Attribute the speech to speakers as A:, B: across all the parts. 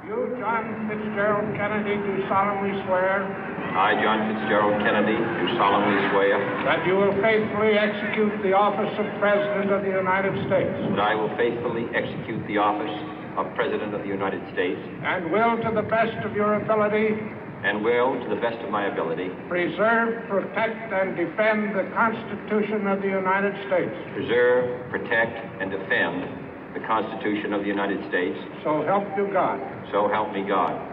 A: You, John Fitzgerald Kennedy, do solemnly swear.
B: I, John Fitzgerald Kennedy, do solemnly swear.
A: That you will faithfully execute the office of President of the United States.
B: That I will faithfully execute the office of President of the United States.
A: And will, to the best of your ability.
B: And will, to the best of my ability.
A: Preserve, protect, and defend the Constitution of the United States.
B: Preserve, protect, and defend the Constitution of the United States.
A: So help you God.
B: So help me God.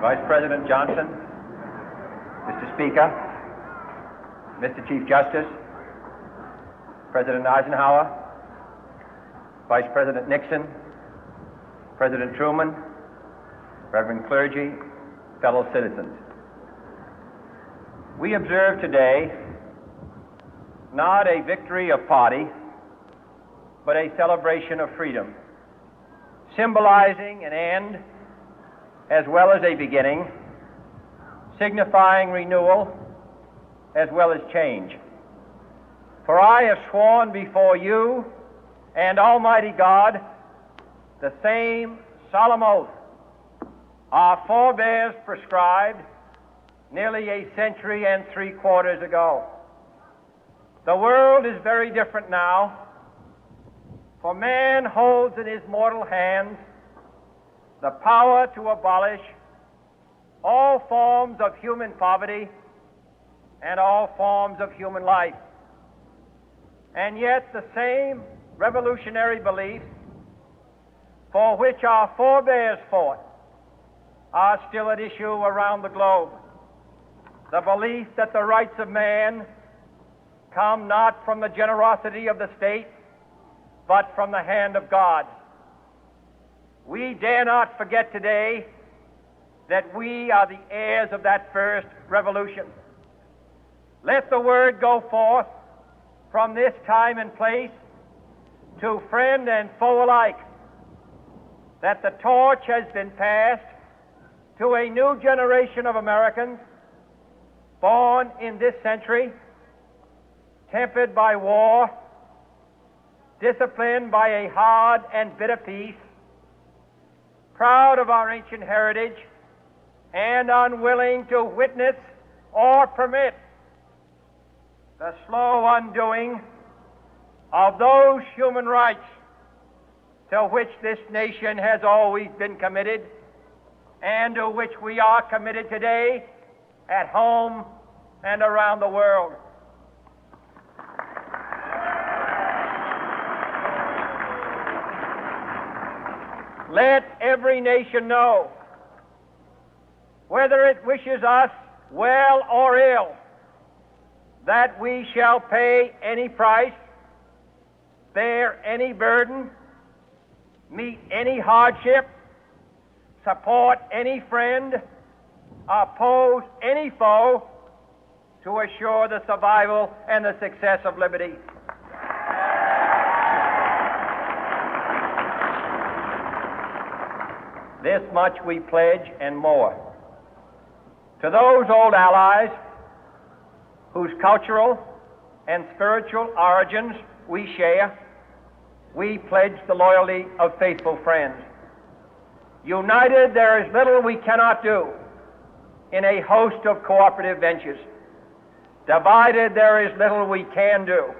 C: Vice President Johnson, Mr. Speaker, Mr. Chief Justice, President Eisenhower, Vice President Nixon, President Truman, Reverend clergy, fellow citizens. We observe today not a victory of party, but a celebration of freedom, symbolizing an end as well as a beginning, signifying renewal as well as change. For I have sworn before you and Almighty God the same solemn oath our forebears prescribed nearly a century and 3/4 ago. The world is very different now, for man holds in his mortal hands the power to abolish all forms of human poverty and all forms of human life. And yet the same revolutionary beliefs for which our forebears fought are still at issue around the globe. The belief that the rights of man come not from the generosity of the state, but from the hand of God. We dare not forget today that we are the heirs of that first revolution. Let the word go forth from this time and place to friend and foe alike that the torch has been passed to a new generation of Americans born in this century, tempered by war, disciplined by a hard and bitter peace, proud of our ancient heritage, and unwilling to witness or permit the slow undoing of those human rights to which this nation has always been committed and to which we are committed today at home and around the world. Let every nation know, whether it wishes us well or ill, that we shall pay any price, bear any burden, meet any hardship, support any friend, oppose any foe to assure the survival and the success of liberty. This much we pledge and more. To those old allies whose cultural and spiritual origins we share, we pledge the loyalty of faithful friends. United, there is little we cannot do in a host of cooperative ventures. Divided, there is little we can do,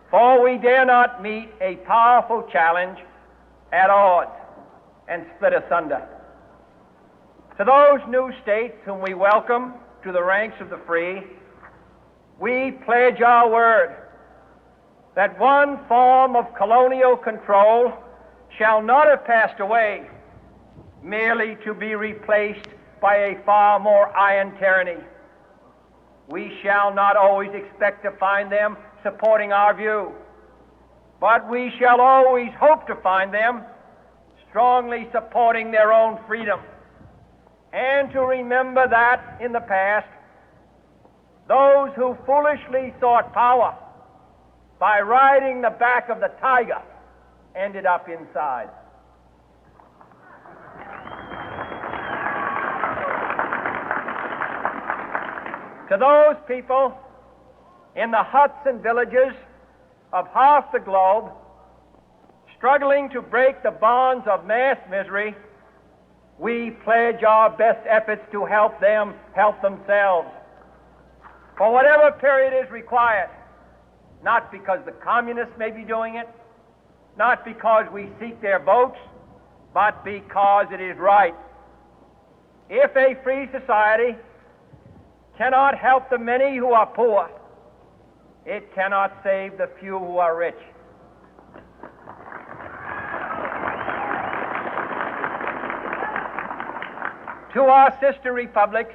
C: for we dare not meet a powerful challenge at odds and split asunder. To those new states whom we welcome to the ranks of the free, we pledge our word that one form of colonial control shall not have passed away, merely to be replaced by a far more iron tyranny. We shall not always expect to find them supporting our view, but we shall always hope to find them strongly supporting their own freedom, and to remember that in the past, those who foolishly sought power by riding the back of the tiger ended up inside. To those people in the huts and villages of half the globe struggling to break the bonds of mass misery, we pledge our best efforts to help them help themselves for whatever period is required, not because the communists may be doing it, not because we seek their votes, but because it is right. If a free society cannot help the many who are poor, it cannot save the few who are rich. To our sister republics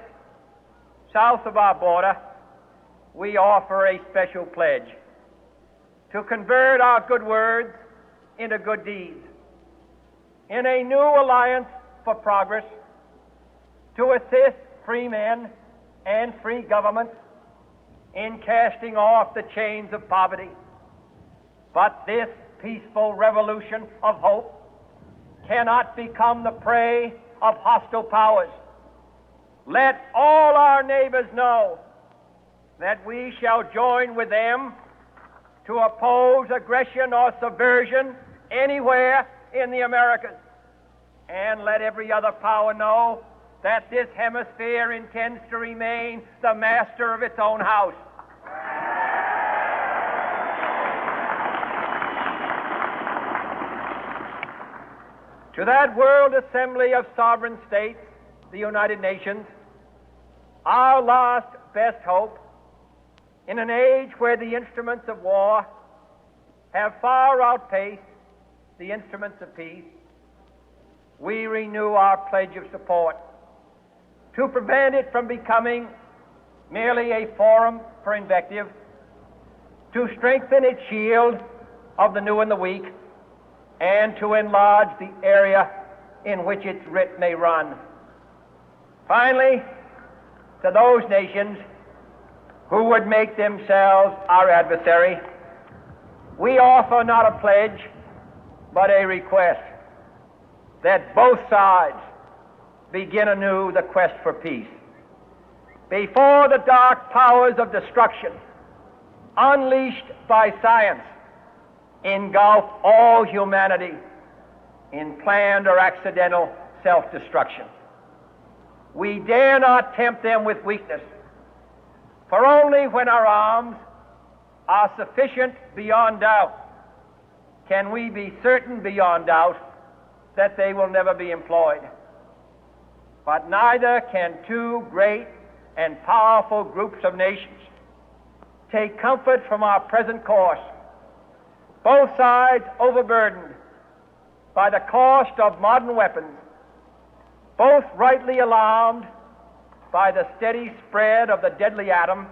C: south of our border, we offer a special pledge to convert our good words into good deeds, in a new alliance for progress, to assist free men and free governments in casting off the chains of poverty. But this peaceful revolution of hope cannot become the prey of hostile powers. Let all our neighbors know that we shall join with them to oppose aggression or subversion anywhere in the Americas. And let every other power know that this hemisphere intends to remain the master of its own house. To that World Assembly of Sovereign States, the United Nations, our last best hope, in an age where the instruments of war have far outpaced the instruments of peace, we renew our pledge of support to prevent it from becoming merely a forum for invective, to strengthen its shield of the new and the weak, and to enlarge the area in which its writ may run. Finally, to those nations who would make themselves our adversary, we offer not a pledge, but a request that both sides begin anew the quest for peace. Before the dark powers of destruction, unleashed by science, engulf all humanity in planned or accidental self-destruction, we dare not tempt them with weakness, for only when our arms are sufficient beyond doubt can we be certain beyond doubt that they will never be employed. But neither can two great and powerful groups of nations take comfort from our present course, both sides overburdened by the cost of modern weapons, both rightly alarmed by the steady spread of the deadly atom,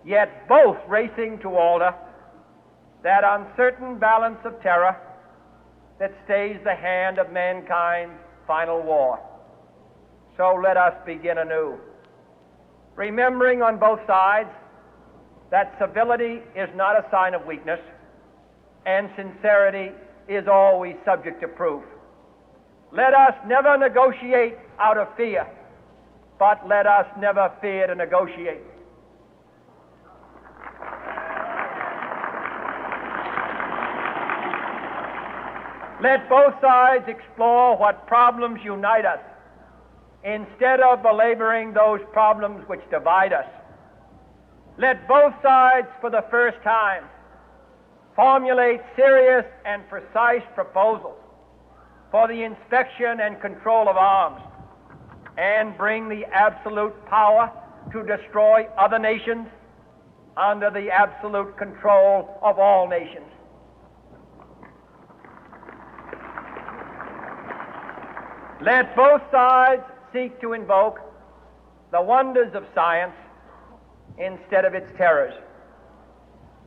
C: yet both racing to alter that uncertain balance of terror that stays the hand of mankind's final war. So let us begin anew, remembering on both sides that civility is not a sign of weakness, and sincerity is always subject to proof. Let us never negotiate out of fear, but let us never fear to negotiate. Let both sides explore what problems unite us, instead of belaboring those problems which divide us. Let both sides, for the first time, formulate serious and precise proposals for the inspection and control of arms, and bring the absolute power to destroy other nations under the absolute control of all nations. Let both sides seek to invoke the wonders of science instead of its terrors.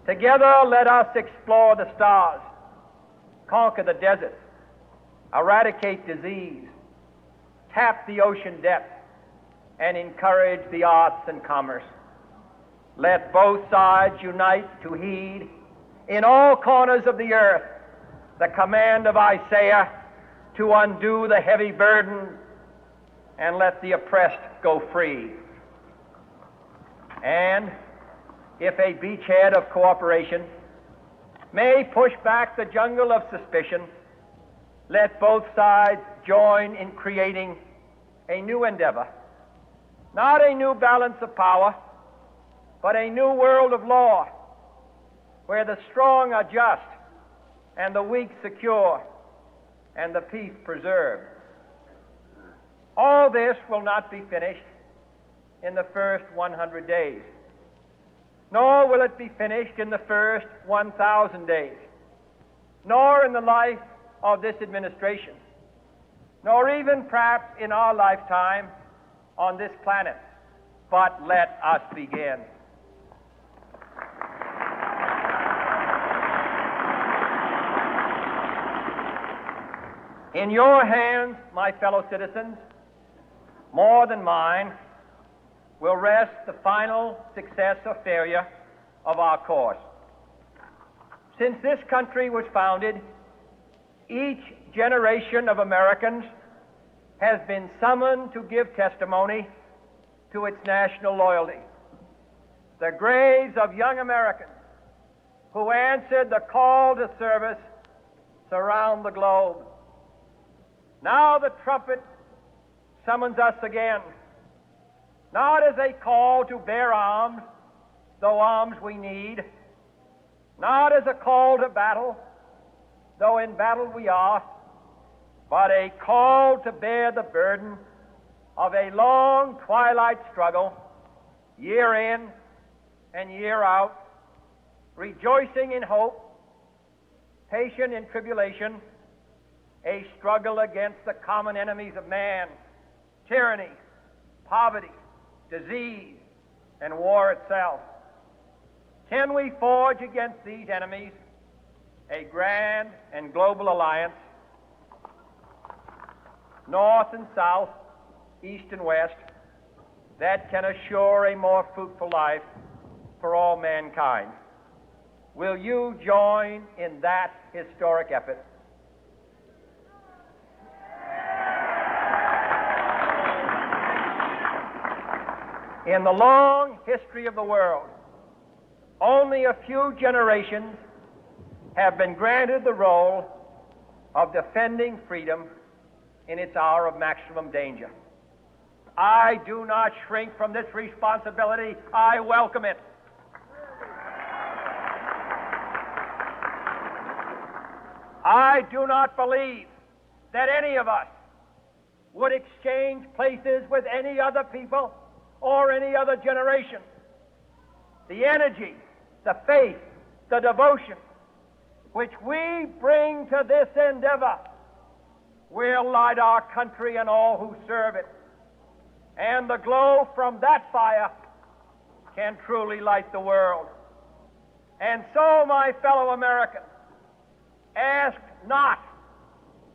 C: Together, let us explore the stars, conquer the deserts, eradicate disease, tap the ocean depth, and encourage the arts and commerce. Let both sides unite to heed in all corners of the earth the command of Isaiah to undo the heavy burden and let the oppressed go free. And if a beachhead of cooperation may push back the jungle of suspicion, let both sides join in creating a new endeavor, not a new balance of power, but a new world of law, where the strong are just and the weak secure and the peace preserved. All this will not be finished in the first 100 days, nor will it be finished in the first 1,000 days, nor in the life of this administration, nor even perhaps in our lifetime on this planet. But let us begin. In your hands, my fellow citizens, more than mine, will rest the final success or failure of our course. Since this country was founded, each generation of Americans has been summoned to give testimony to its national loyalty. The graves of young Americans who answered the call to service surround the globe. Now the trumpet summons us again, not as a call to bear arms, though arms we need, not as a call to battle, though in battle we are, but a call to bear the burden of a long twilight struggle, year in and year out, rejoicing in hope, patient in tribulation, a struggle against the common enemies of man, tyranny, poverty, disease, and war itself. Can we forge against these enemies a grand and global alliance, north and south, east and west, that can assure a more fruitful life for all mankind? Will you join in that historic effort? In the long history of the world, only a few generations have been granted the role of defending freedom in its hour of maximum danger. I do not shrink from this responsibility. I welcome it. I do not believe that any of us would exchange places with any other people or any other generation. The energy, the faith, the devotion which we bring to this endeavor will light our country and all who serve it. And the glow from that fire can truly light the world. And so, my fellow Americans, ask not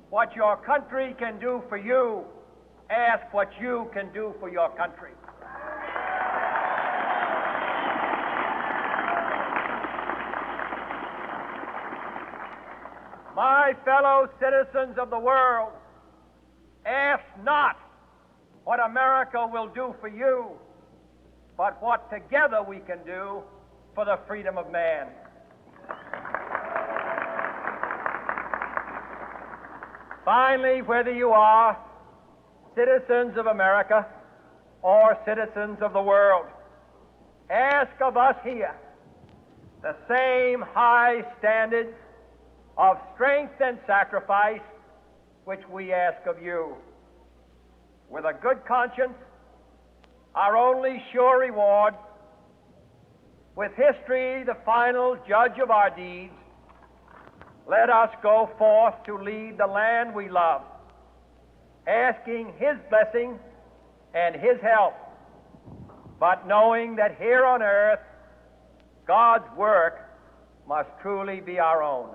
C: what your country can do for you, ask what you can do for your country. My fellow citizens of the world, ask not what America will do for you, but what together we can do for the freedom of man. Finally, whether you are citizens of America or citizens of the world, ask of us here the same high standards of strength and sacrifice which we ask of you. With a good conscience, our only sure reward, with history the final judge of our deeds, let us go forth to lead the land we love, asking His blessing and His help, but knowing that here on earth, God's work must truly be our own.